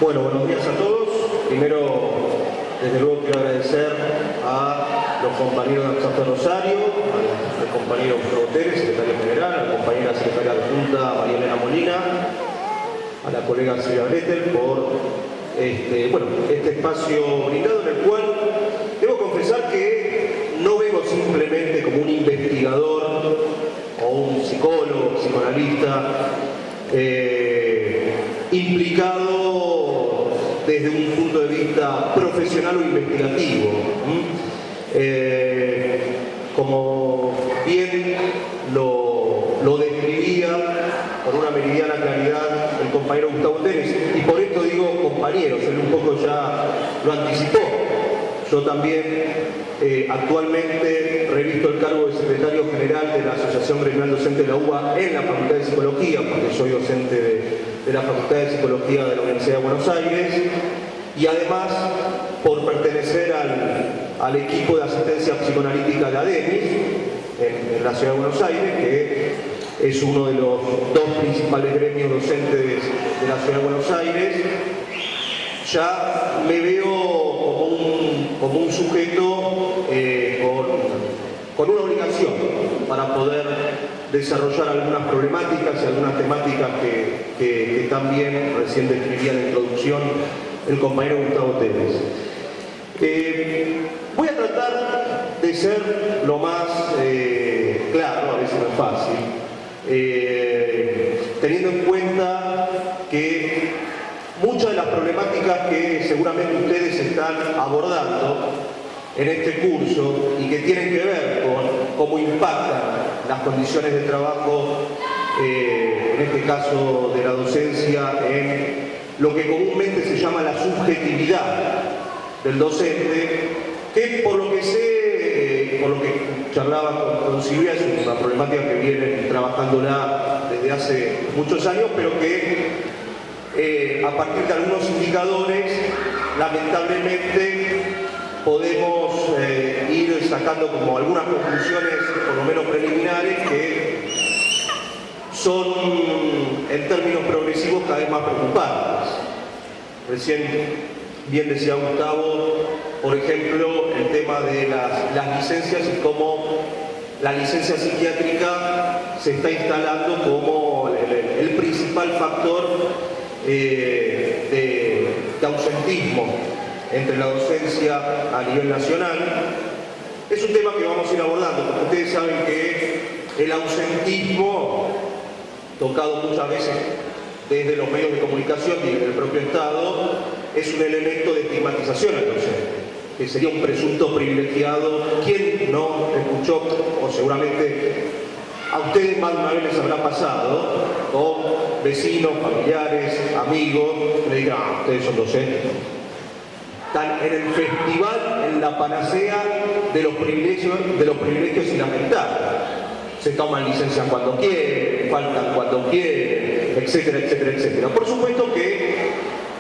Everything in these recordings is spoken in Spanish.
Bueno, buenos días a todos. Primero, desde luego quiero agradecer a los compañeros de AMSAFE Rosario, al compañero Gustavo Teres, secretario general, a la compañera secretaria adjunta María Elena Molina, a la colega Silvia Gretel por este espacio brindado en el cual debo confesar que no vengo simplemente como un investigador o un psicólogo, psicoanalista implicado desde un punto de vista profesional o investigativo. Como bien lo describía con una meridiana claridad el compañero Gustavo Teres, y por esto digo compañeros, él un poco ya lo anticipó. Yo también actualmente revisto el cargo de secretario general de la Asociación Gremial Docente de la UBA en la Facultad de Psicología, porque soy docente de la Facultad de Psicología de la Universidad de Buenos Aires, y además por pertenecer al equipo de asistencia psicoanalítica de ADEMIS en la Ciudad de Buenos Aires, que es uno de los dos principales gremios docentes de la Ciudad de Buenos Aires. Ya me veo como un sujeto con una obligación para poder desarrollar algunas problemáticas y algunas temáticas que también recién describía en la introducción el compañero Gustavo Teres. Voy a tratar de ser lo más claro, a veces no es fácil, teniendo en cuenta que muchas de las problemáticas que seguramente ustedes están abordando en este curso y que tienen que ver con cómo impactan las condiciones de trabajo, en este caso de la docencia, en lo que comúnmente se llama la subjetividad del docente, que por lo que sé, por lo que charlaba con Silvia, es una problemática que vienen trabajándola desde hace muchos años, pero que a partir de algunos indicadores, lamentablemente, podemos ir sacando como algunas conclusiones, por lo menos preliminares, que son, en términos progresivos, cada vez más preocupantes. Recién bien decía Gustavo, por ejemplo, el tema de las licencias y cómo la licencia psiquiátrica se está instalando como el principal factor de ausentismo entre la docencia a nivel nacional. Es un tema que vamos a ir abordando, porque ustedes saben que el ausentismo, tocado muchas veces desde los medios de comunicación y desde el propio Estado, es un elemento de estigmatización al docente, que sería un presunto privilegiado. ¿Quién no escuchó, o seguramente a ustedes más de una vez les habrá pasado, con vecinos, familiares, amigos, que le digan, ustedes son docentes? Están en el festival, en la panacea de los privilegios inlamentables. Se toman licencias cuando quieren, faltan cuando quieren, etcétera, etcétera, etcétera. Por supuesto que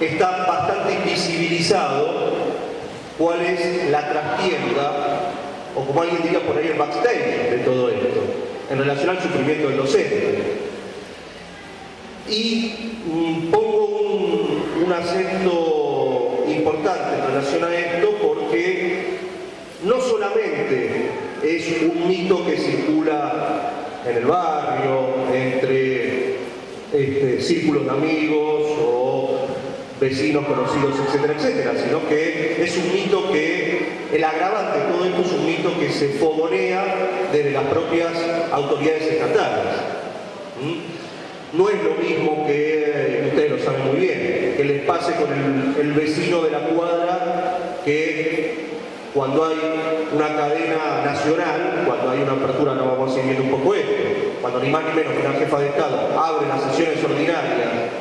está bastante invisibilizado cuál es la trastienda, o como alguien diría por ahí, el backstage de todo esto, en relación al sufrimiento del docente. Y pongo un acento importante en relación a esto, porque no solamente es un mito que circula en el barrio, entre círculos de amigos o vecinos conocidos, etcétera, etcétera, sino que es un mito que, el agravante de todo esto es un mito que se fogonea desde las propias autoridades estatales. No es lo mismo que, ustedes lo saben muy bien, que les pase con el vecino de la cuadra, que cuando hay una cadena nacional, cuando hay una apertura, no vamos a ir viendo un poco esto, cuando ni más ni menos que una jefa de Estado abre las sesiones ordinarias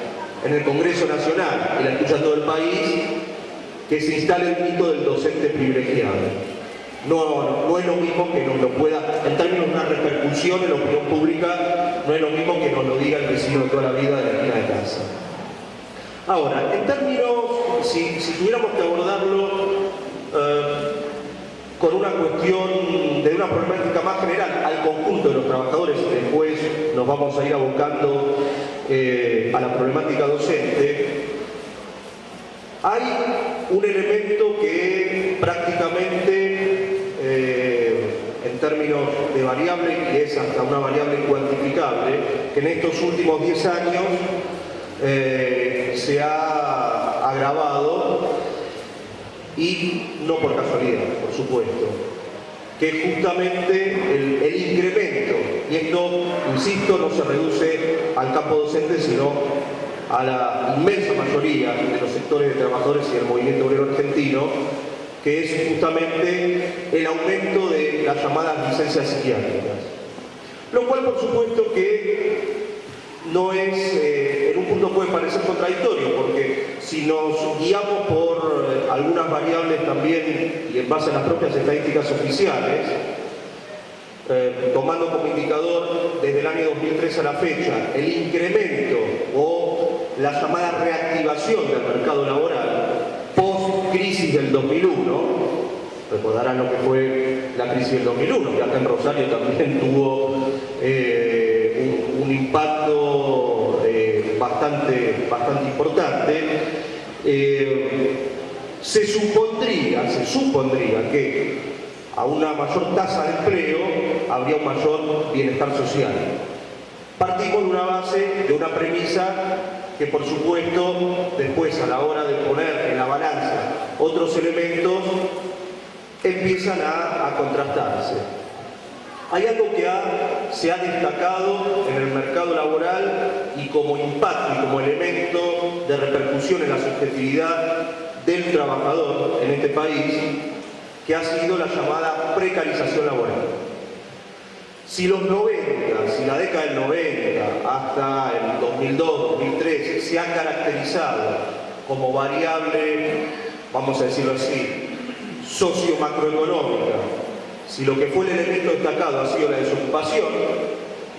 en el Congreso Nacional y la escucha todo el país, que se instale el mito del docente privilegiado. No es lo mismo que nos lo pueda, en términos de una repercusión en la opinión pública, no es lo mismo que nos lo diga el vecino de toda la vida de la esquina de casa. Ahora, en términos, si tuviéramos que abordarlo con una cuestión de una problemática más general al conjunto de los trabajadores, y después nos vamos a ir abocando a la problemática docente, Hay un elemento que prácticamente, en términos de variable, y es hasta una variable cuantificable, que en estos últimos 10 años se ha agravado, y no por casualidad, por supuesto, que es justamente el incremento, y esto, insisto, no se reduce al campo docente, sino a la inmensa mayoría de los sectores de trabajadores y del movimiento obrero argentino, que es justamente el aumento de las llamadas licencias psiquiátricas. Lo cual, por supuesto, que no es, en un punto puede parecer contradictorio, porque si nos guiamos por algunas variables también y en base a las propias estadísticas oficiales, tomando como indicador desde el año 2003 a la fecha el incremento o la llamada reactivación del mercado laboral post-crisis del 2001, recordarán lo que fue la crisis del 2001, que acá en Rosario también tuvo un impacto bastante importante. Se supondría que a una mayor tasa de empleo habría un mayor bienestar social. Partimos de una base, de una premisa que, por supuesto, después a la hora de poner en la balanza otros elementos, empiezan a contrastarse. Hay algo que se ha destacado en el mercado laboral y como impacto y como elemento de repercusión en la subjetividad del trabajador en este país, que ha sido la llamada precarización laboral. Si los 90, si la década del 90 hasta el 2002, 2003 se ha caracterizado como variable, vamos a decirlo así, socio-macroeconómica, si lo que fue el elemento destacado ha sido la desocupación,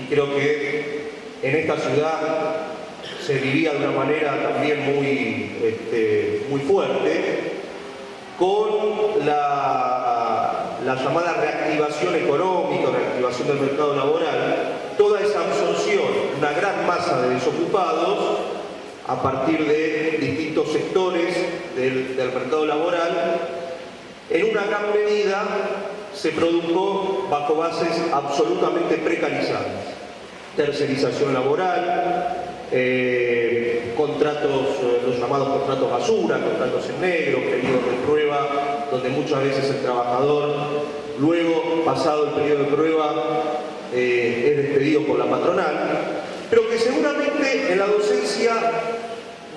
y creo que en esta ciudad se vivía de una manera también muy fuerte, con la llamada reactivación económica, reactivación del mercado laboral, toda esa absorción, una gran masa de desocupados a partir de distintos sectores del mercado laboral, en una gran medida se produjo bajo bases absolutamente precarizadas. Tercerización laboral, contratos, los llamados contratos basura, contratos en negro, periodos de prueba, donde muchas veces el trabajador, luego, pasado el periodo de prueba, es despedido por la patronal, pero que seguramente en la docencia,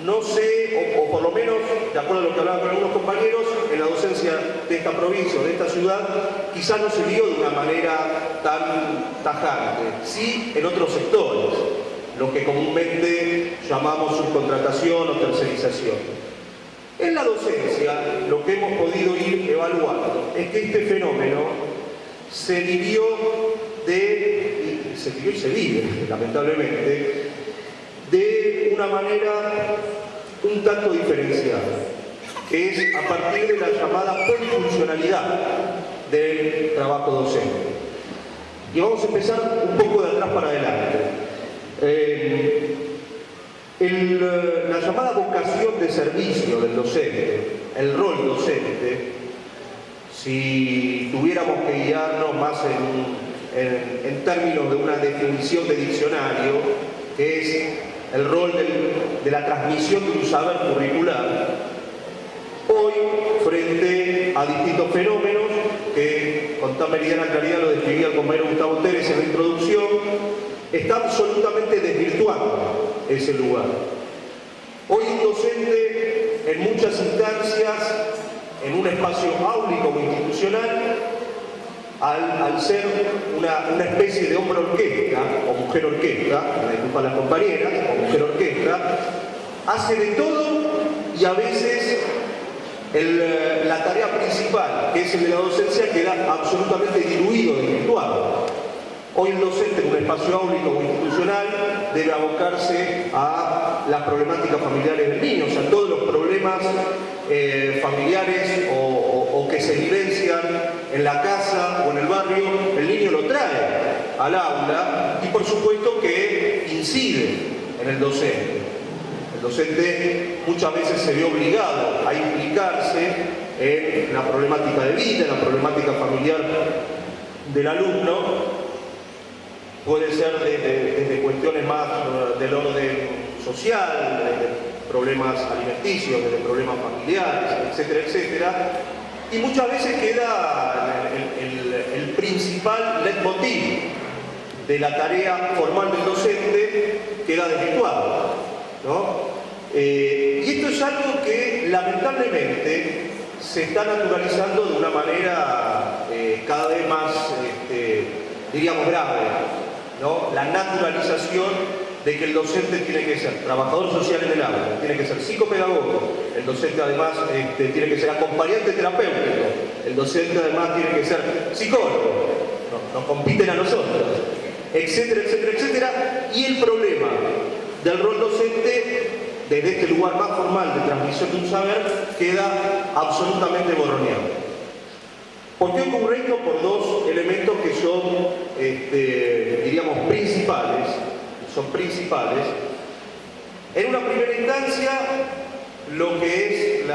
no sé, o por lo menos, de acuerdo a lo que hablaba con algunos compañeros, en la docencia de esta provincia o de esta ciudad, quizás no se vio de una manera tan tajante, sí en otros sectores, lo que comúnmente llamamos subcontratación o tercerización. En la docencia, lo que hemos podido ir evaluando es que este fenómeno se vivió y se vive, lamentablemente, de una manera un tanto diferenciada, que es a partir de la llamada polifuncionalidad del trabajo docente. Y vamos a empezar un poco de atrás para adelante. La llamada vocación de servicio del docente, el rol docente, si tuviéramos que guiarnos más en términos de una definición de diccionario, que es el rol de la transmisión de un saber curricular, hoy, frente a distintos fenómenos, que con tan meridiana claridad lo describía el compañero Gustavo Teres en la introducción, está absolutamente desvirtuando ese lugar. Hoy un docente, en muchas instancias, en un espacio áulico o institucional, al ser una especie de hombre orquesta, o mujer orquesta, me disculpan las compañeras, o mujer orquesta, hace de todo y a veces la tarea principal, que es el de la docencia, queda absolutamente diluido, desvirtuado. Hoy el docente en un espacio áulico o institucional debe abocarse a las problemáticas familiares del niño, o sea, todos los problemas familiares o que se vivencian en la casa o en el barrio, el niño lo trae al aula y por supuesto que incide en el docente. El docente muchas veces se ve obligado a implicarse en la problemática de vida, en la problemática familiar del alumno. Puede ser desde cuestiones más del orden social, desde problemas alimenticios, desde problemas familiares, etcétera, etcétera. Y muchas veces queda el principal leitmotiv de la tarea formal del docente, queda desvirtuado, ¿no? Y esto es algo que lamentablemente se está naturalizando de una manera cada vez más, diríamos, grave, ¿no? La naturalización de que el docente tiene que ser trabajador social en el aula, tiene que ser psicopedagogo, el docente además tiene que ser acompañante terapéutico, el docente además tiene que ser psicólogo, nos compiten a nosotros, etcétera, etcétera, etcétera. Y el problema del rol docente, desde este lugar más formal de transmisión de un saber, queda absolutamente borroneado. ¿Por qué ocurre esto? Por dos elementos que son, diríamos, principales. En una primera instancia, lo que es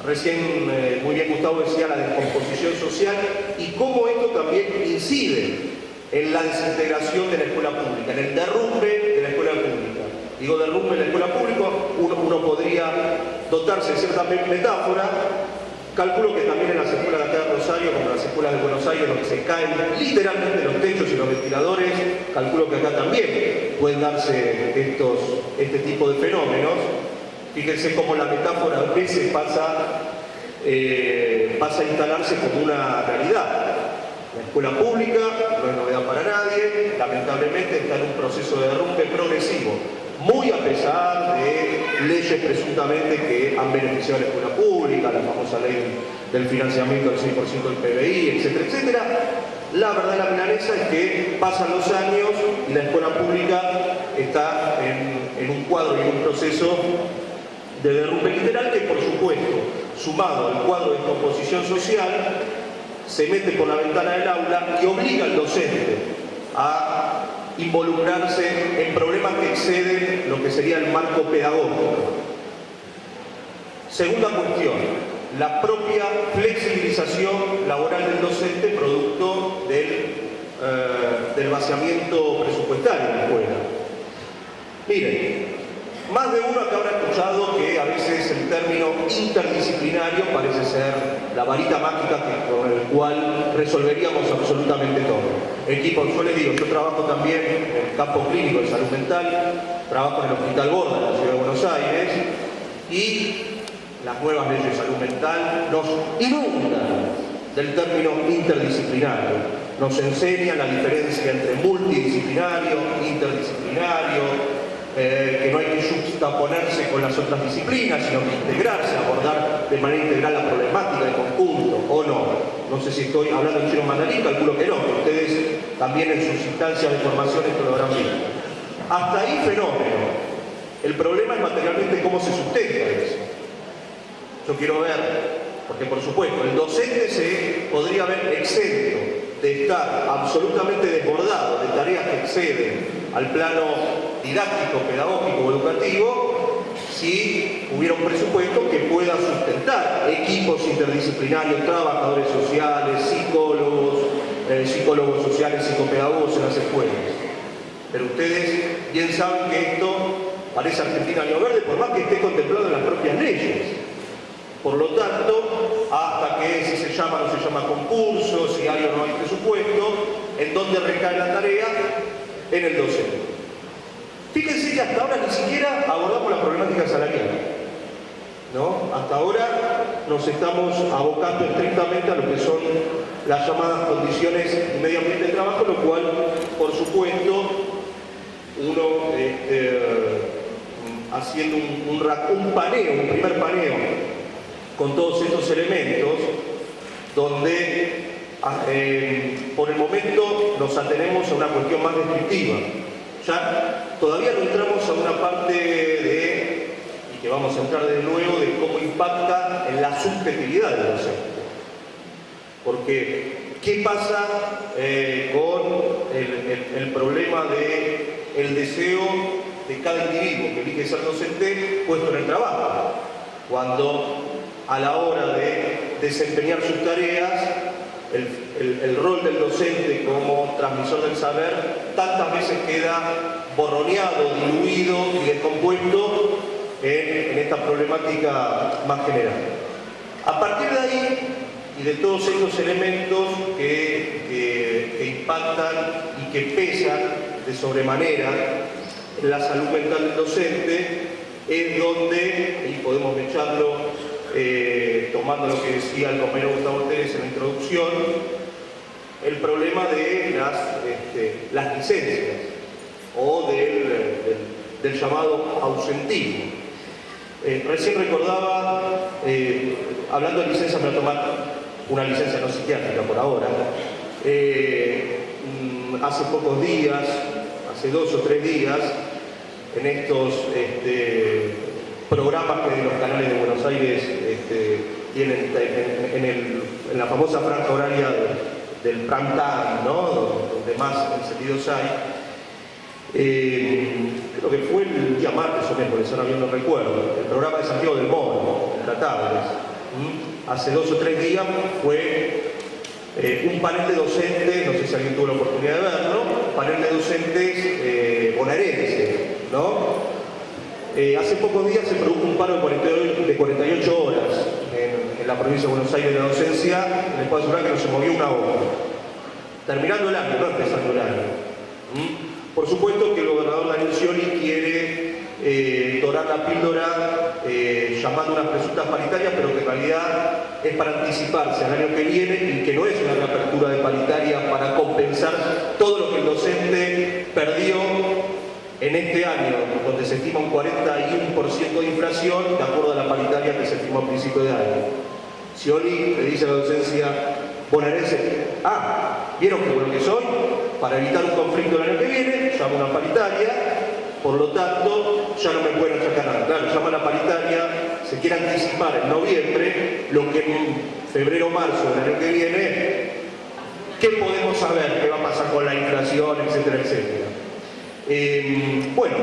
recién muy bien Gustavo decía, la descomposición social y cómo esto también incide en la desintegración de la escuela pública, en el derrumbe de la escuela pública. Digo derrumbe de la escuela pública, uno podría dotarse de cierta metáfora. Calculo que también en las escuelas de acá de Rosario, como en las escuelas de Buenos Aires, donde se caen literalmente los techos y los ventiladores, calculo que acá también pueden darse este tipo de fenómenos. Fíjense cómo la metáfora a veces pasa a instalarse como una realidad. La escuela pública no es novedad para nadie, lamentablemente está en un proceso de derrumbe progresivo, muy a pesar de leyes presuntamente que han beneficiado a la escuela pública, la famosa ley del financiamiento del 6% del PBI, etcétera, etcétera. La verdad, la milanesa es que pasan los años y la escuela pública está en un cuadro y en un proceso de derrumbe literal que, por supuesto, sumado al cuadro de descomposición social, se mete por la ventana del aula y obliga al docente a involucrarse en problemas que exceden lo que sería el marco pedagógico. Segunda cuestión, la propia flexibilización laboral del docente producto del vaciamiento presupuestario en la escuela. Miren, más de uno acá habrá escuchado que a veces el término interdisciplinario parece ser la varita mágica con el cual resolveríamos absolutamente todo. Equipo, yo les digo, yo trabajo también en el campo clínico de salud mental, trabajo en el Hospital Borda de la Ciudad de Buenos Aires y las nuevas leyes de salud mental nos inundan del término interdisciplinario. Nos enseñan la diferencia entre multidisciplinario, interdisciplinario, que no hay que juxtaponerse con las otras disciplinas, sino que integrarse, abordar de manera integral la problemática de conjunto, o no. No sé si estoy hablando en chino mandarín, calculo que no, que ustedes también en sus instancias de formación esto lo habrán visto. Hasta ahí fenómeno. El problema es materialmente cómo se sustenta eso. Yo quiero ver, porque por supuesto, el docente se podría ver exento de estar absolutamente desbordado de tareas que exceden al plano didáctico, pedagógico o educativo, si hubiera un presupuesto que pueda sustentar equipos interdisciplinarios, trabajadores sociales, psicólogos sociales, psicopedagogos en las escuelas. Pero ustedes bien saben que esto parece Argentina Año Verde, por más que esté contemplado en las propias leyes. Por lo tanto, hasta que si se llama o no se llama concurso, si hay o no hay presupuesto, ¿en dónde recae la tarea? En el docente. Fíjense que hasta ahora ni siquiera abordamos la problemática salarial, ¿no? Hasta ahora nos estamos abocando estrictamente a lo que son las llamadas condiciones y medio ambiente de trabajo, lo cual, por supuesto, uno haciendo un primer paneo con todos estos elementos, donde por el momento nos atenemos a una cuestión más descriptiva. Ya todavía no entramos a una parte y que vamos a entrar de nuevo, de cómo impacta en la subjetividad del docente. Porque, ¿qué pasa con el problema del deseo de cada individuo que elige ser docente puesto en el trabajo, cuando a la hora de desempeñar sus tareas, el rol del docente como transmisor del saber tantas veces queda borroneado, diluido y descompuesto en esta problemática más general. A partir de ahí y de todos estos elementos que impactan y que pesan de sobremanera en la salud mental del docente, es donde, y podemos echarlo tomando lo que decía el compañero Gustavo Teres en la introducción, el problema de las licencias o del llamado ausentismo. Recién recordaba, hablando de licencia, me voy a tomar una licencia no psiquiátrica por ahora. Hace pocos días, hace 2 o 3 días, en estos programas que los canales de Buenos Aires tienen en la famosa franja horaria del prime time, ¿no? Donde más encendidos hay. Creo que fue el día martes o miércoles, ahora bien no recuerdo, el programa de Santiago del Moro, en Tratables. Hace 2 o 3 días fue un panel de docentes, no sé si alguien tuvo la oportunidad de verlo, un panel de docentes bonaerenses, ¿no? Hace pocos días se produjo un paro de 48 horas en la provincia de Buenos Aires de la docencia, les puedo asegurar que no se movió una hora. Terminando el año, no empezando el año. Por supuesto que el gobernador Daniel Scioli quiere dorar la píldora llamando unas presuntas paritarias, pero que en realidad es para anticiparse al año que viene y que no es una reapertura de paritarias para compensar todo lo que el docente perdió en este año, donde se estima un 41% de inflación, de acuerdo a la paritaria que se estimó a principio de año. Scioli le dice a la docencia bonaerense, ¿vieron qué bueno que soy? Para evitar un conflicto el año que viene, llamo una paritaria, por lo tanto, ya no me pueden achacar nada. Claro, llama la paritaria, se quiere anticipar en noviembre, lo que en febrero o marzo del año que viene, ¿qué podemos saber? ¿Qué va a pasar con la inflación, etcétera, etcétera? Bueno,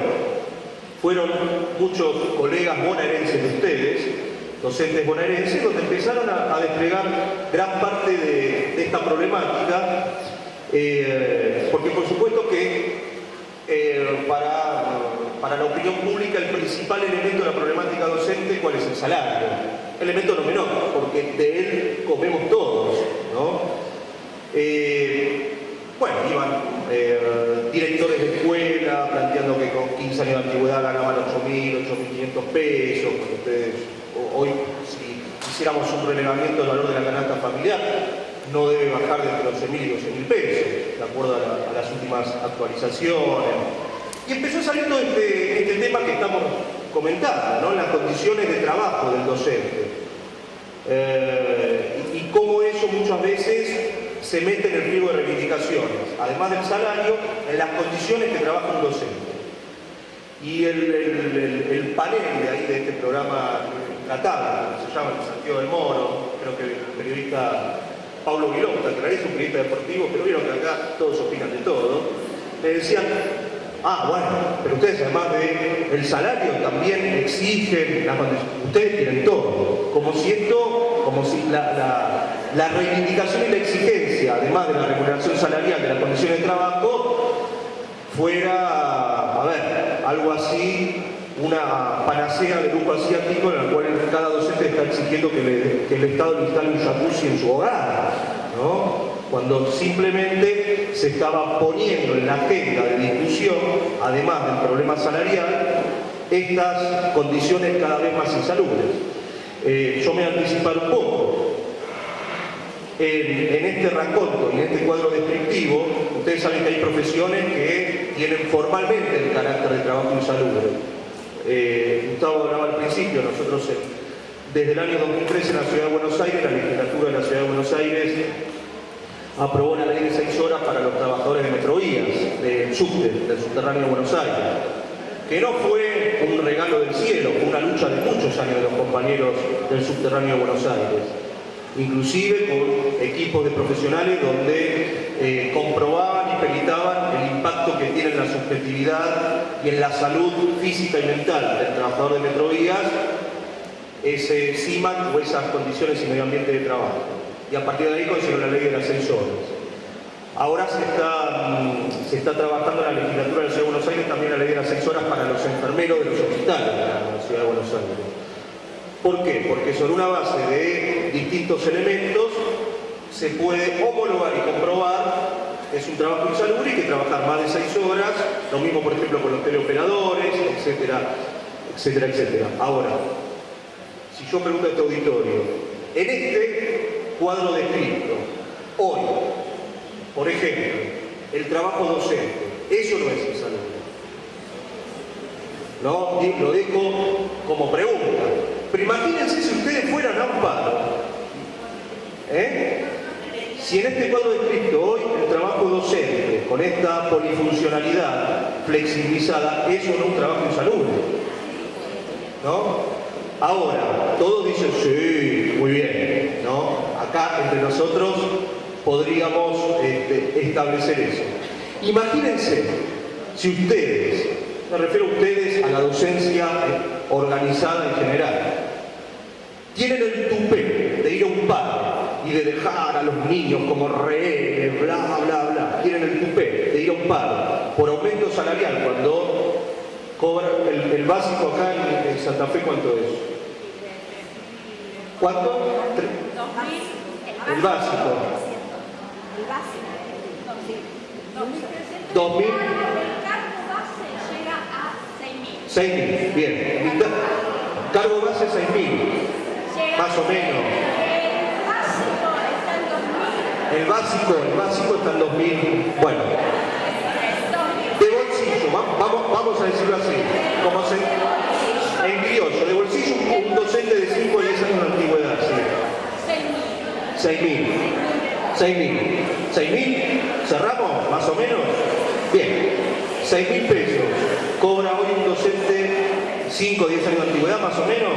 fueron muchos colegas bonaerenses de ustedes, docentes bonaerenses, donde empezaron a desplegar gran parte de esta problemática, porque por supuesto que para la opinión pública el principal elemento de la problemática docente, ¿cuál es? El salario. Elemento no menor, porque de él comemos todos, ¿no? Bueno, iban directores de escuela planteando que con 15 años de antigüedad ganaban 8.000, 8.500 pesos. Ustedes, hoy, si hiciéramos un relevamiento del valor de la canasta familiar, no debe bajar de entre 11.000 y 12.000 pesos, de acuerdo a las últimas actualizaciones. Y empezó a salir todo este tema que estamos comentando, ¿no? Las condiciones de trabajo del docente. Y cómo eso muchas veces se mete en el pliego de reivindicaciones, además del salario, en las condiciones que trabaja un docente. Y el panel de ahí de este programa tratado, se llama el Santiago del Moro, creo que el periodista Pablo Vilota, que es un periodista deportivo, pero vieron que acá todos opinan de todo, le decían, bueno, pero ustedes además del salario también exigen las condiciones, ustedes tienen todo, como si la reivindicación y la exigencia, además de la remuneración salarial de las condiciones de trabajo, fuera, algo así, una panacea de lujo asiático en la cual cada docente está exigiendo que el Estado le instale un jacuzzi en su hogar, ¿no? Cuando simplemente se estaba poniendo en la agenda de discusión, además del problema salarial, estas condiciones cada vez más insalubres. Yo me voy a anticipar un poco. En este raconto y en este cuadro descriptivo, ustedes saben que hay profesiones que tienen formalmente el carácter de trabajo insalubre. Gustavo hablaba al principio, nosotros desde el año 2013 en la Ciudad de Buenos Aires, la legislatura de la Ciudad de Buenos Aires aprobó una ley de 6 horas para los trabajadores de Metrovías, del subte, del subterráneo de Buenos Aires, que no fue un regalo del cielo, fue una lucha de muchos años de los compañeros del subterráneo de Buenos Aires, inclusive con equipos de profesionales donde comprobaban y peritaban el impacto que tiene en la subjetividad y en la salud física y mental del trabajador de Metrovías ese CIMAC o esas condiciones y medio ambiente de trabajo. Y a partir de ahí consiguió la ley de las 6 horas. Ahora se está trabajando en la legislatura de la Ciudad de Buenos Aires también la ley de las 6 horas para los enfermeros de los hospitales de la Ciudad de Buenos Aires. ¿Por qué? Porque sobre una base de distintos elementos se puede homologar y comprobar que es un trabajo insalubre y que trabajar más de 6 horas, lo mismo por ejemplo con los teleoperadores, etcétera, etcétera, etcétera. Ahora, si yo pregunto a este auditorio, en este cuadro descrito, hoy, por ejemplo, el trabajo docente, eso no es insalubre. ¿No? Lo dejo como pregunta. Pero imagínense si ustedes fueran a un paro. Si en este cuadro descrito hoy el trabajo docente, con esta polifuncionalidad flexibilizada, eso no es un trabajo insalubre. ¿No? Ahora, todos dicen, sí, muy bien, ¿no? Acá entre nosotros podríamos establecer eso. Imagínense si ustedes, me refiero a ustedes a la docencia organizada en general, tienen el tupé de ir a un paro y de dejar a los niños como rehenes, bla, bla, bla, tienen el tupé de ir a un paro por aumento salarial cuando cobran el básico acá en Santa Fe, ¿cuánto es? ¿Cuánto? El básico. 2.000. El cargo base llega a 6.000. 6.000, bien. Cargo base 6.000, más o menos. El básico está en 2.000. El básico está en 2.000. Bueno. De bolsillo, vamos a decirlo así. Como en criollo, de bolsillo un docente de 5 o 10 años de antigüedad. Sí. 6.000. ¿Cerramos? Más o menos. Bien. 6.000 pesos. Cobra hoy un docente 5 o 10 años de antigüedad, más o menos.